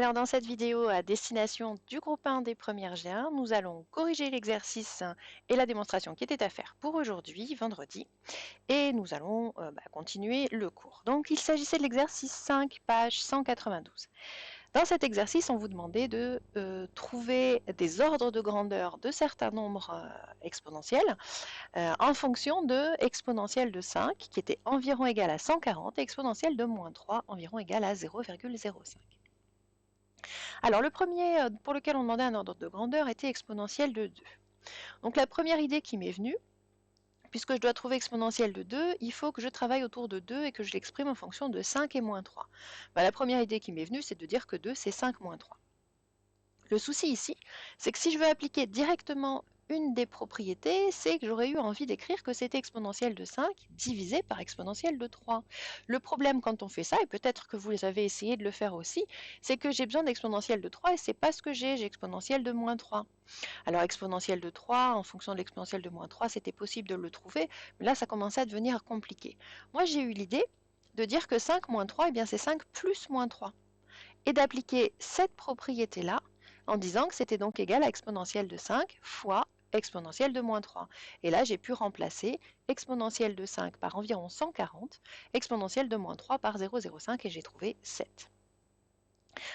Alors dans cette vidéo à destination du groupe 1 des premières G1, nous allons corriger l'exercice et la démonstration qui était à faire pour aujourd'hui, vendredi, et nous allons continuer le cours. Donc il s'agissait de l'exercice 5, page 192. Dans cet exercice, on vous demandait de trouver des ordres de grandeur de certains nombres exponentiels en fonction de exponentielle de 5 qui était environ égal à 140 et exponentielle de moins 3 environ égal à 0,05. Alors le premier pour lequel on demandait un ordre de grandeur était exponentielle de 2. Donc la première idée qui m'est venue, puisque je dois trouver exponentielle de 2, il faut que je travaille autour de 2 et que je l'exprime en fonction de 5 et moins 3. La première idée qui m'est venue, c'est de dire que 2, c'est 5 moins 3. Le souci ici, c'est que si je veux appliquer directement une des propriétés, c'est que j'aurais eu envie d'écrire que c'était exponentielle de 5 divisé par exponentielle de 3. Le problème quand on fait ça, et peut-être que vous avez essayé de le faire aussi, c'est que j'ai besoin d'exponentielle de 3 et c'est pas ce que j'ai exponentielle de moins 3. Alors exponentielle de 3, en fonction de l'exponentielle de moins 3, c'était possible de le trouver, mais là ça commençait à devenir compliqué. Moi j'ai eu l'idée de dire que 5 moins 3, eh bien c'est 5 plus moins 3, et d'appliquer cette propriété-là en disant que c'était donc égal à exponentielle de 5 fois exponentielle de moins 3. Et là, j'ai pu remplacer exponentielle de 5 par environ 140, exponentielle de moins 3 par 0,05 et j'ai trouvé 7.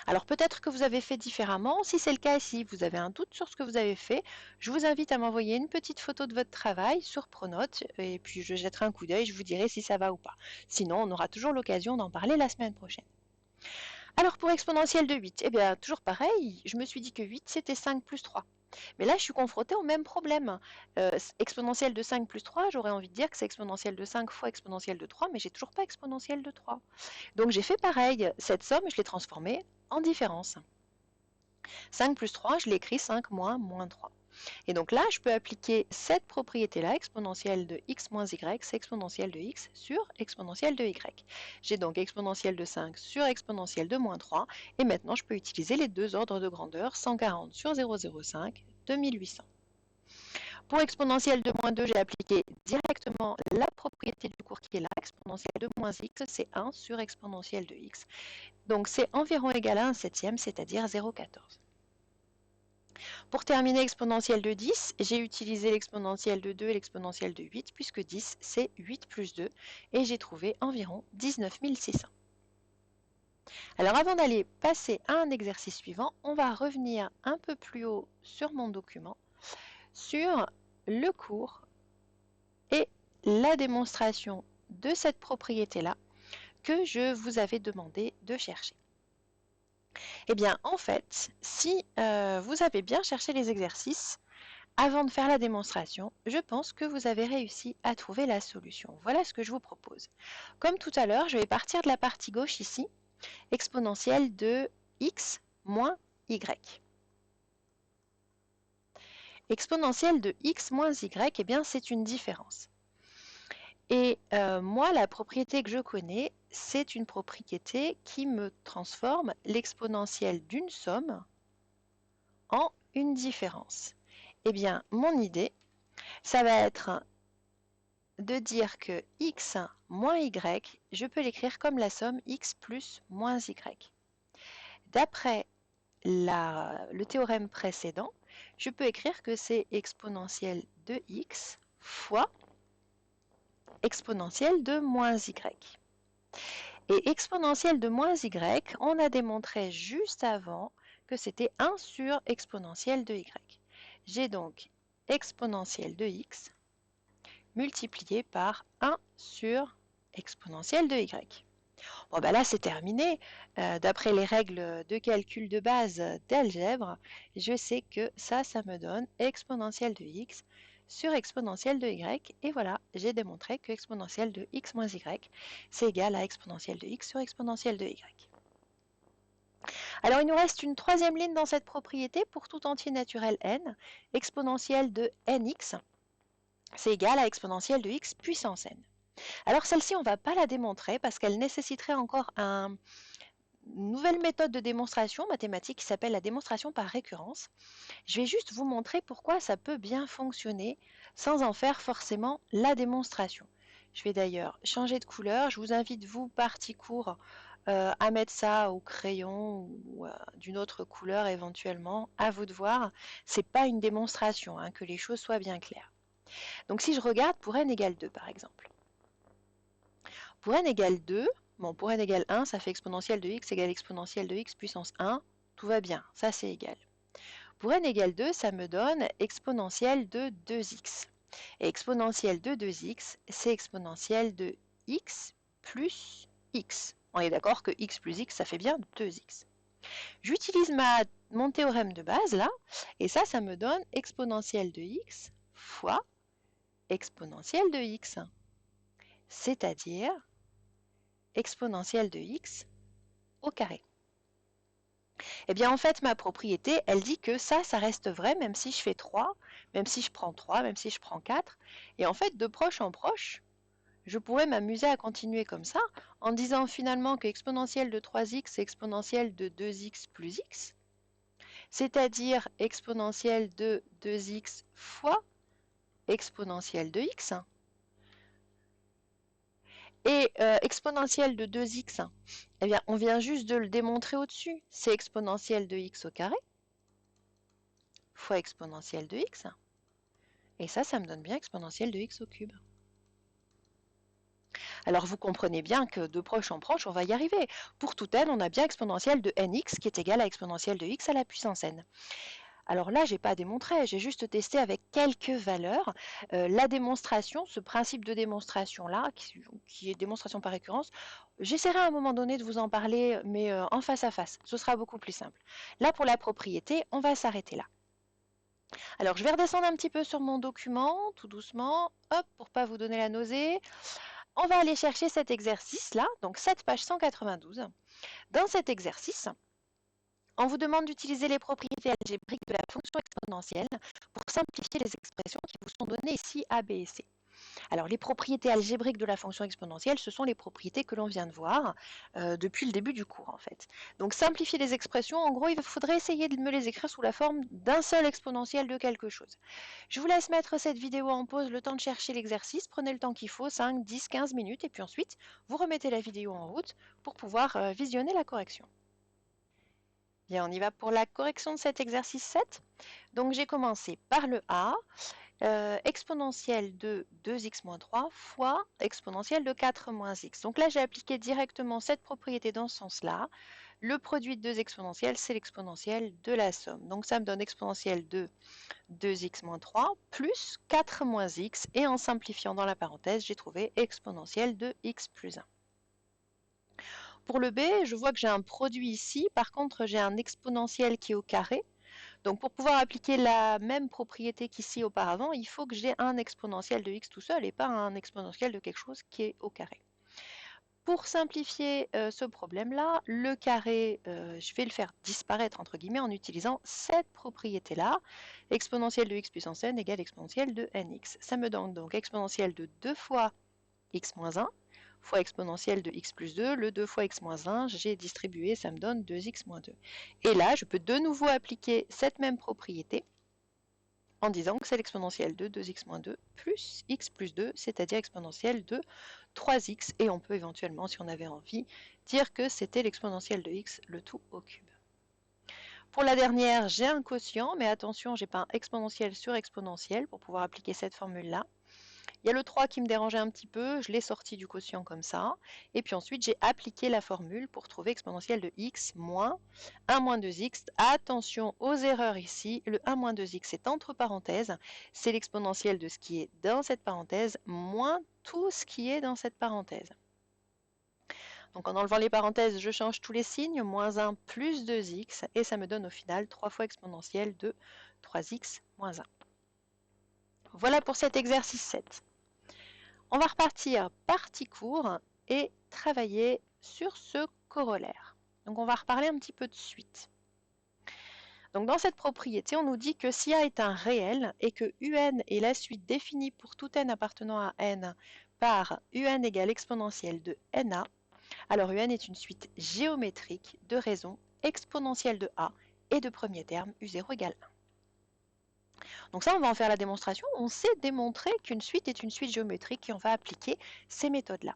Alors peut-être que vous avez fait différemment. Si c'est le cas et si vous avez un doute sur ce que vous avez fait, je vous invite à m'envoyer une petite photo de votre travail sur Pronote et puis je jetterai un coup d'œil, je vous dirai si ça va ou pas. Sinon, on aura toujours l'occasion d'en parler la semaine prochaine. Alors pour exponentielle de 8, eh bien toujours pareil, je me suis dit que 8 c'était 5 plus 3. Mais là je suis confrontée au même problème. Exponentielle de 5 plus 3, j'aurais envie de dire que c'est exponentielle de 5 fois exponentielle de 3, mais j'ai toujours pas exponentielle de 3. Donc j'ai fait pareil, cette somme je l'ai transformée en différence. 5 plus 3, je l'ai écrit 5 moins 3. Et donc là, je peux appliquer cette propriété-là, exponentielle de x moins y, c'est exponentielle de x sur exponentielle de y. J'ai donc exponentielle de 5 sur exponentielle de moins 3, et maintenant je peux utiliser les deux ordres de grandeur, 140 sur 0,05, 2800. Pour exponentielle de moins 2, j'ai appliqué directement la propriété du cours qui est là, exponentielle de moins x, c'est 1 sur exponentielle de x. Donc c'est environ égal à 1 septième, c'est-à-dire 0,14. Pour terminer exponentielle de 10, j'ai utilisé l'exponentielle de 2 et l'exponentielle de 8, puisque 10, c'est 8 plus 2, et j'ai trouvé environ 19 600. Alors avant d'aller passer à un exercice suivant, on va revenir un peu plus haut sur mon document, sur le cours et la démonstration de cette propriété-là que je vous avais demandé de chercher. Eh bien, en fait, si vous avez bien cherché les exercices, avant de faire la démonstration, je pense que vous avez réussi à trouver la solution. Voilà ce que je vous propose. Comme tout à l'heure, je vais partir de la partie gauche ici, exponentielle de x moins y. Exponentielle de x moins y, eh bien c'est une différence. Et moi, la propriété que je connais, c'est une propriété qui me transforme l'exponentielle d'une somme en une différence. Eh bien, mon idée, ça va être de dire que x moins y, je peux l'écrire comme la somme x plus moins y. D'après le théorème précédent, je peux écrire que c'est exponentielle de x fois exponentielle de moins y. Et exponentielle de moins y, on a démontré juste avant que c'était 1 sur exponentielle de y. J'ai donc exponentielle de x multiplié par 1 sur exponentielle de y. Bon, ben là, c'est terminé. D'après les règles de calcul de base d'algèbre, je sais que ça me donne exponentielle de x sur exponentielle de y. Et voilà, j'ai démontré que exponentielle de x moins y, c'est égal à exponentielle de x sur exponentielle de y. Alors, il nous reste une troisième ligne dans cette propriété pour tout entier naturel n. Exponentielle de nx, c'est égal à exponentielle de x puissance n. Alors celle-ci, on ne va pas la démontrer parce qu'elle nécessiterait encore une nouvelle méthode de démonstration mathématique qui s'appelle la démonstration par récurrence. Je vais juste vous montrer pourquoi ça peut bien fonctionner sans en faire forcément la démonstration. Je vais d'ailleurs changer de couleur. Je vous invite, vous, partie cours, à mettre ça au crayon ou d'une autre couleur éventuellement, à vous de voir. C'est pas une démonstration, hein, que les choses soient bien claires. Donc si je regarde pour n égale 2 par exemple. Pour n égale 2, bon, pour n égale 1, ça fait exponentielle de x égale exponentielle de x puissance 1. Tout va bien, ça c'est égal. Pour n égale 2, ça me donne exponentielle de 2x. Et exponentielle de 2x, c'est exponentielle de x plus x. On est d'accord que x plus x, ça fait bien 2x. J'utilise mon théorème de base là, et ça me donne exponentielle de x fois exponentielle de x, c'est-à-dire exponentielle de x au carré. Eh bien en fait ma propriété, elle dit que ça reste vrai même si je fais 3, même si je prends 3, même si je prends 4. Et en fait de proche en proche, je pourrais m'amuser à continuer comme ça en disant finalement que exponentielle de 3x c'est exponentielle de 2x plus x, c'est-à-dire exponentielle de 2x fois exponentielle de x. Et exponentielle de 2x, eh bien, on vient juste de le démontrer au-dessus. C'est exponentielle de x au carré fois exponentielle de x. Et ça me donne bien exponentielle de x au cube. Alors vous comprenez bien que de proche en proche, on va y arriver. Pour tout n, on a bien exponentielle de nx qui est égale à exponentielle de x à la puissance n. Alors là, je n'ai pas démontré, j'ai juste testé avec quelques valeurs. La démonstration, ce principe de démonstration-là, qui est démonstration par récurrence, j'essaierai à un moment donné de vous en parler, mais en face à face. Ce sera beaucoup plus simple. Là, pour la propriété, on va s'arrêter là. Alors, je vais redescendre un petit peu sur mon document, tout doucement, hop, pour ne pas vous donner la nausée. On va aller chercher cet exercice-là, donc cette page 192. Dans cet exercice, on vous demande d'utiliser les propriétés algébriques de la fonction exponentielle pour simplifier les expressions qui vous sont données ici, A, B et C. Alors, les propriétés algébriques de la fonction exponentielle, ce sont les propriétés que l'on vient de voir depuis le début du cours, en fait. Donc, simplifier les expressions, en gros, il faudrait essayer de me les écrire sous la forme d'un seul exponentiel de quelque chose. Je vous laisse mettre cette vidéo en pause, le temps de chercher l'exercice. Prenez le temps qu'il faut, 5, 10, 15 minutes, et puis ensuite, vous remettez la vidéo en route pour pouvoir visionner la correction. Bien, on y va pour la correction de cet exercice 7. Donc, j'ai commencé par le A. Exponentielle de 2x moins 3 fois exponentielle de 4 moins x. Donc là, j'ai appliqué directement cette propriété dans ce sens-là. Le produit de deux exponentielles, c'est l'exponentielle de la somme. Donc ça me donne exponentielle de 2x moins 3 plus 4 moins x. Et en simplifiant dans la parenthèse, j'ai trouvé exponentielle de x plus 1. Pour le B, je vois que j'ai un produit ici. Par contre, j'ai un exponentiel qui est au carré. Donc pour pouvoir appliquer la même propriété qu'ici auparavant, il faut que j'ai un exponentiel de x tout seul et pas un exponentiel de quelque chose qui est au carré. Pour simplifier ce problème-là, le carré, je vais le faire disparaître entre guillemets en utilisant cette propriété-là. Exponentielle de x puissance n égale exponentielle de nx. Ça me donne donc exponentielle de 2 fois x moins 1 fois exponentielle de x plus 2, le 2 fois x moins 1, j'ai distribué, ça me donne 2x moins 2. Et là, je peux de nouveau appliquer cette même propriété en disant que c'est l'exponentielle de 2x moins 2 plus x plus 2, c'est-à-dire exponentielle de 3x, et on peut éventuellement, si on avait envie, dire que c'était l'exponentielle de x, le tout au cube. Pour la dernière, j'ai un quotient, mais attention, j'ai pas un exponentiel sur exponentiel pour pouvoir appliquer cette formule-là. Il y a le 3 qui me dérangeait un petit peu, je l'ai sorti du quotient comme ça. Et puis ensuite, j'ai appliqué la formule pour trouver exponentielle de x moins 1 moins 2x. Attention aux erreurs ici, le 1 moins 2x est entre parenthèses. C'est l'exponentielle de ce qui est dans cette parenthèse moins tout ce qui est dans cette parenthèse. Donc en enlevant les parenthèses, je change tous les signes, moins 1 plus 2x, et ça me donne au final 3 fois exponentielle de 3x moins 1. Voilà pour cet exercice 7. On va repartir partie court et travailler sur ce corollaire. Donc on va reparler un petit peu de suite. Donc dans cette propriété, on nous dit que si A est un réel et que UN est la suite définie pour tout n appartenant à n par UN égale exponentielle de NA, alors UN est une suite géométrique de raisons exponentielles de A et de premier terme U0 égale 1. Donc ça, on va en faire la démonstration. On sait démontrer qu'une suite est une suite géométrique et on va appliquer ces méthodes-là.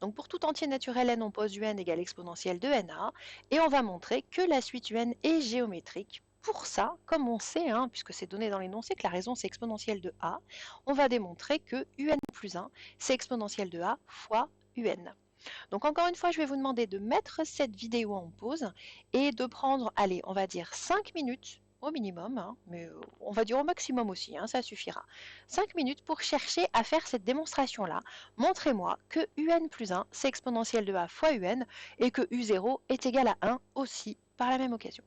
Donc pour tout entier naturel n, on pose un égale exponentielle de na, et on va montrer que la suite un est géométrique. Pour ça, comme on sait, puisque c'est donné dans l'énoncé que la raison c'est exponentielle de a, on va démontrer que un plus 1, c'est exponentielle de a fois un. Donc encore une fois, je vais vous demander de mettre cette vidéo en pause et de prendre, allez, on va dire 5 minutes au minimum, mais on va dire au maximum aussi, ça suffira. 5 minutes pour chercher à faire cette démonstration-là. Montrez-moi que un plus 1, c'est exponentielle de a fois un, et que u0 est égal à 1 aussi par la même occasion.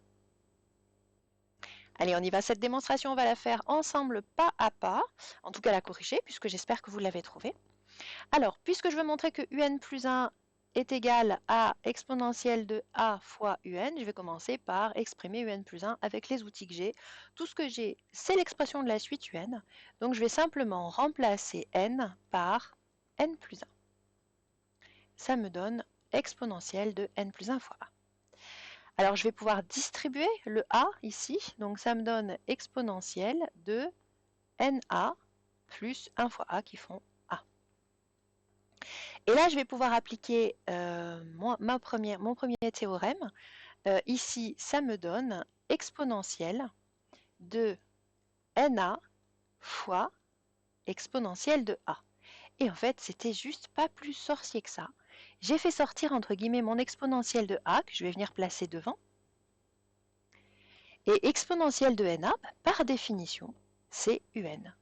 Allez, on y va. Cette démonstration, on va la faire ensemble pas à pas, en tout cas la corriger, puisque j'espère que vous l'avez trouvée. Alors, puisque je veux montrer que un plus 1 est égal à exponentielle de a fois un, je vais commencer par exprimer un plus 1 avec les outils que j'ai. Tout ce que j'ai, c'est l'expression de la suite un. Donc, je vais simplement remplacer n par n plus 1. Ça me donne exponentielle de n plus 1 fois a. Alors, je vais pouvoir distribuer le a ici. Donc, ça me donne exponentielle de na plus 1 fois a qui font. Et là, je vais pouvoir appliquer mon premier théorème. Ici, ça me donne exponentielle de na fois exponentielle de a. Et en fait, c'était juste pas plus sorcier que ça. J'ai fait sortir entre guillemets mon exponentielle de a, que je vais venir placer devant. Et exponentielle de na, par définition, c'est un.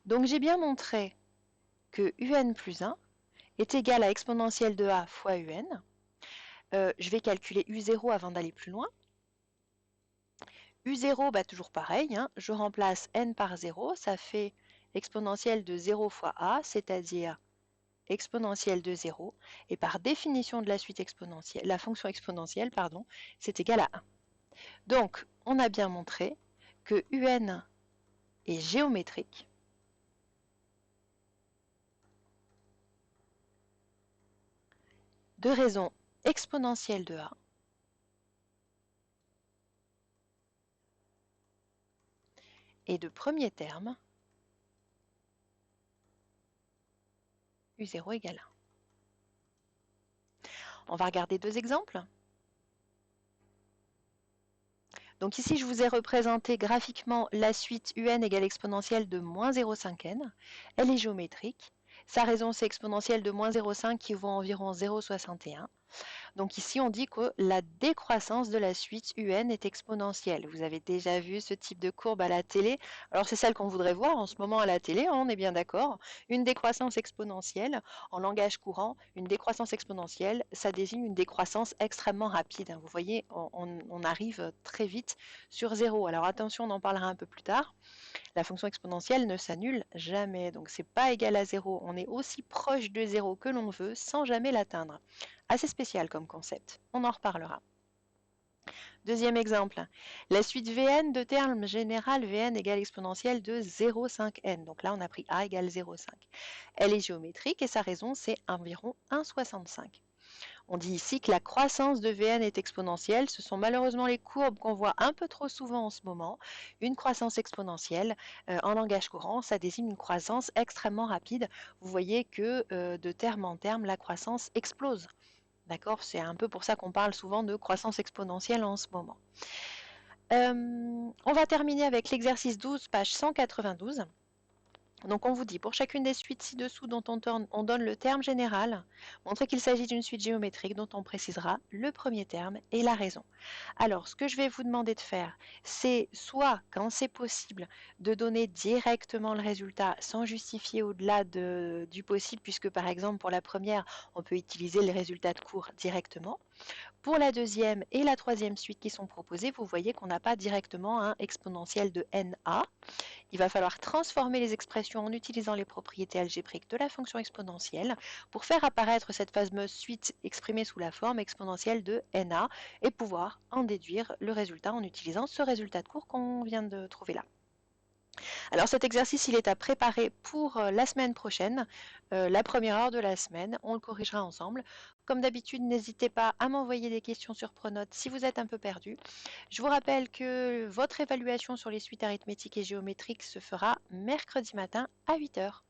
Donc j'ai bien montré que un plus 1 est égal à exponentielle de a fois un. Je vais calculer u0 avant d'aller plus loin. u0, toujours pareil, je remplace n par 0, ça fait exponentielle de 0 fois a, c'est-à-dire exponentielle de 0, et par définition de la suite exponentielle, la fonction exponentielle, c'est égal à 1. Donc, on a bien montré que un est géométrique de raison exponentielle de a et de premier terme u0 égale 1. On va regarder deux exemples. Donc ici, je vous ai représenté graphiquement la suite un égale exponentielle de moins 0,5n. Elle est géométrique. Sa raison, c'est exponentielle de moins 0,5 qui vaut environ 0,61. Donc ici, on dit que la décroissance de la suite un est exponentielle. Vous avez déjà vu ce type de courbe à la télé. Alors c'est celle qu'on voudrait voir en ce moment à la télé, on est bien d'accord. Une décroissance exponentielle, en langage courant, une décroissance exponentielle, ça désigne une décroissance extrêmement rapide. Vous voyez, on arrive très vite sur 0. Alors attention, on en parlera un peu plus tard. La fonction exponentielle ne s'annule jamais, donc c'est pas égal à 0. On est aussi proche de 0 que l'on veut sans jamais l'atteindre. Assez spécial comme concept, on en reparlera. Deuxième exemple, la suite Vn de termes général Vn égale exponentielle de 0,5n. Donc là, on a pris a égale 0,5. Elle est géométrique et sa raison, c'est environ 1,65. On dit ici que la croissance de Vn est exponentielle. Ce sont malheureusement les courbes qu'on voit un peu trop souvent en ce moment. Une croissance exponentielle, en langage courant, ça désigne une croissance extrêmement rapide. Vous voyez que de terme en terme, la croissance explose. D'accord? C'est un peu pour ça qu'on parle souvent de croissance exponentielle en ce moment. On va terminer avec l'exercice 12, page 192. Donc on vous dit, pour chacune des suites ci-dessous dont on donne le terme général, montrez qu'il s'agit d'une suite géométrique dont on précisera le premier terme et la raison. Alors, ce que je vais vous demander de faire, c'est soit, quand c'est possible, de donner directement le résultat sans justifier au-delà du possible, puisque par exemple pour la première, on peut utiliser le résultat de cours directement. Pour la deuxième et la troisième suite qui sont proposées, vous voyez qu'on n'a pas directement un exponentiel de na. Il va falloir transformer les expressions en utilisant les propriétés algébriques de la fonction exponentielle pour faire apparaître cette fameuse suite exprimée sous la forme exponentielle de na et pouvoir en déduire le résultat en utilisant ce résultat de cours qu'on vient de trouver là. Alors cet exercice, il est à préparer pour la semaine prochaine, la première heure de la semaine. On le corrigera ensemble. Comme d'habitude, n'hésitez pas à m'envoyer des questions sur Pronote si vous êtes un peu perdu. Je vous rappelle que votre évaluation sur les suites arithmétiques et géométriques se fera mercredi matin à 8 heures.